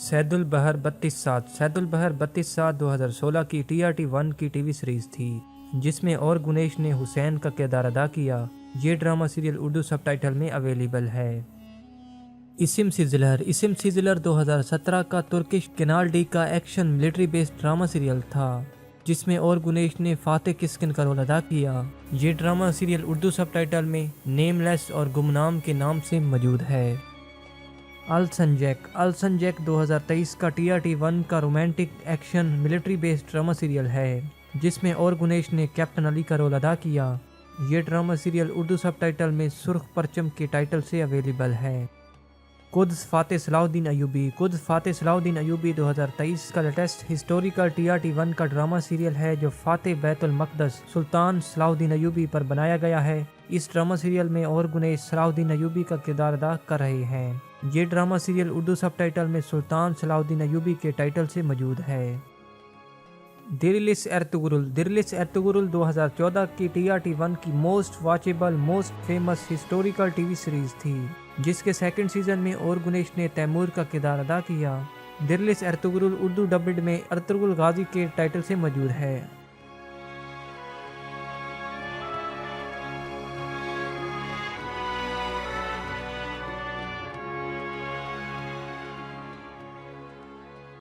सैदुल बहर 32/7 सैदुल बहर 32/7 2016 की TRT1 की टीवी सीरीज थी, जिसमें और गुनेश ने हुसैन का किरदार अदा किया। ये ड्रामा सीरियल उर्दू सबटाइटल में अवेलेबल है। इसिम सिजलर 2017 का तुर्किश केनाल डी का action military based drama serial था, जिसमें और गुनेश ने फाते किस्किन का रोल अदा किया। ये ड्रामा सीरियल उर्दू सबटाइटल में नेमलेस और गुमनाम के नाम से मौजूद है। अलसनजैक 2023 का TRT1 का romantic action military based drama serial है, जिसमें और गुनेश ने कैप्टन अली का रोल अदा किया। ये ड्रामा सीरियल उर्दू सबटाइटल में सुर्ख परचम के टाइटल से अवेलेबल है। कुद्स फाते सलाहुद्दीन अयूबी 2023 का लेटेस्ट हिस्टोरिकल TRT1 का ड्रामा सीरियल है, जो फाते बैतुल मक़दस सुल्तान सलाहुद्दीन अयूबी पर बनाया गया है। इस ड्रामा सीरियल में और गुनेश सलाहुद्दीन अयूबी का किरदार अदा कर रहे हैं। ये ड्रामा सीरियल उर्दू सबटाइटल में सुल्तान सलाहुद्दीन अयूबी के टाइटल से मौजूद है। दिरलिस एर्तुगरुल 2014 की TRT1 की most watchable most famous historical TV series थी, जिसके सेकंड सीजन में और गुनेश ने तैमूर का किरदार अदा किया। दिरलिस एर्तुगरुल उर्दू डब्ड में अर्तुगरुल गाजी के टाइटल से मौजूद है।